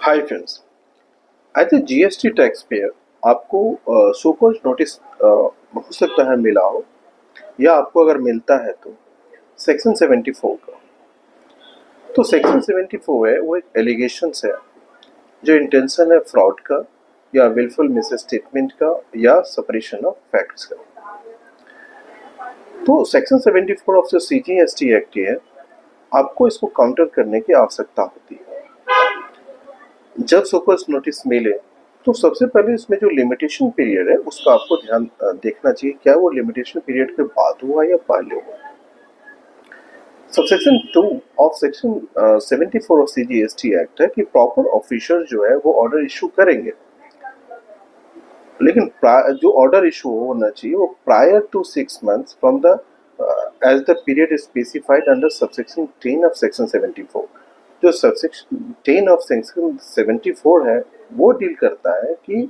Hi friends, as a GST tax payer आपको so called notice हो सकता है मिला हो, या आपको अगर मिलता है तो सेक्शन 74 का। तो सेक्शन 74 है वो एक एलिगेशंस है जो इंटेंशन है फ्रॉड का या विलफुल मिसस्टेटमेंट का या सपरेशन ऑफ फैक्ट्स का। तो सेक्शन 74 ऑफ जो सीजीएसटी एक्ट है, आपको इसको काउंटर करने की आवश्यकता होती है। जब सोकॉल्ड नोटिस मिले तो सबसे पहले इसमें जो लिमिटेशन पीरियड है उसका आपको ध्यान देखना चाहिए, क्या वो लिमिटेशन पीरियड के बाद हुआ या पहले हुआ। Subsection 2 of section 74 of CGST act है कि प्रॉपर ऑफिसर जो है वो ऑर्डर इशू करेंगे, लेकिन जो ऑर्डर इशू होना चाहिए वो prior to 6 months from the as the period specified under subsection 10 of section 74। जो सबसेक्शन 10 ऑफ सेक्शन 74 है वो डील करता है कि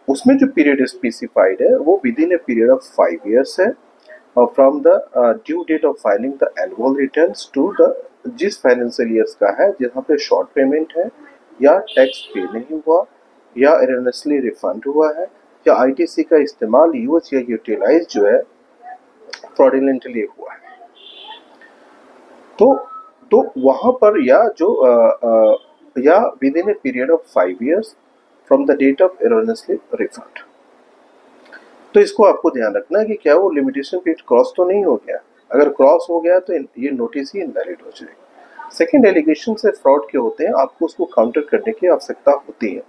उसमें जो पीरियड स्पेसिफाइड है वो within a period of 5 years है, और from the due date of filing the annual returns to the जिस फाइनेंशियल ईयर्स का है जहाँ पे शॉर्ट पेमेंट है या टैक्स पे नहीं हुआ या एरनेसली रिफंड हुआ है या आईटीसी का इस्तेमाल यूज या यूटिलाइज जो है फ्रॉडुलेंटली हुआ है। तो वहां पर या जो या within a period of 5 years from the date of earnestly refund. तो इसको आपको ध्यान रखना है कि क्या वो लिमिटेशन पीरियड क्रॉस तो नहीं हो गया। अगर क्रॉस हो गया तो ये नोटिस ही इनवैलिड हो जाएगी। सेकंड एलिगेशन से फ्रॉड के होते हैं, आपको उसको काउंटर करने की आवश्यकता होती है।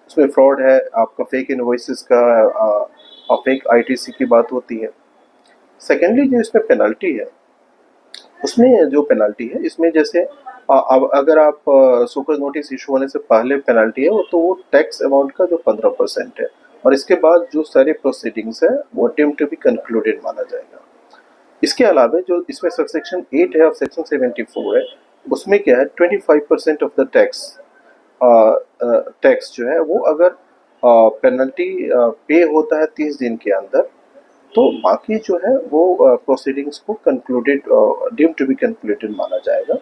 उसमें फ्रॉड है आपका फेक इनवॉइसेस का और फेक आईटीसी की बात होती है। सेकेंडली जो इसमें पेनल्टी है, उसमें जो पेनल्टी है इसमें जैसे अब अगर आप सुपर नोटिस इशू होने से पहले पेनल्टी है वो तो वो टैक्स अमाउंट का जो 15% है, और इसके बाद जो सारे प्रोसीडिंग्स है वो डीम्ड टू बी कंक्लूडेड माना जाएगा। इसके अलावा जो इसमें सबसेक्शन 8 है ऑफ सेक्शन 74 है, उसमें क्या है 25% ऑफ द टैक्स जो है वो अगर पेनल्टी पे होता है 30 दिन के अंदर, तो बाकी जो है वो प्रोसीडिंग्स को concluded deemed to be concluded माना जाएगा।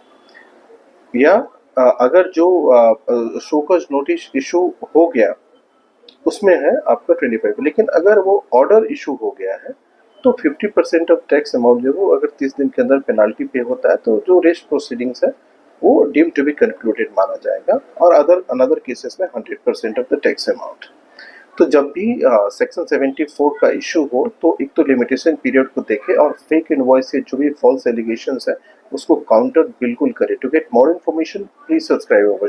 या अगर जो शोकॉज नोटिस इशू हो गया उसमें है आपका 25, लेकिन अगर वो ऑर्डर इशू हो गया है तो 50% ऑफ टैक्स अमाउंट जो वो अगर 30 दिन के अंदर पेनाल्टी पे होता है तो जो रेस्ट प्रोसीडिंग्स है वो डीम्ड टू बी कंक्लूडेड माना जाएगा, और अनदर केसेस में 100% ऑफ द टैक्स अमाउंट। तो जब भी सेक्शन 74 का इशू हो तो एक तो लिमिटेशन पीरियड को देखे और फेक इनवॉइस से जो भी फॉल्स एलिगेशंस है उसको काउंटर बिल्कुल करे। To get more information please subscribe our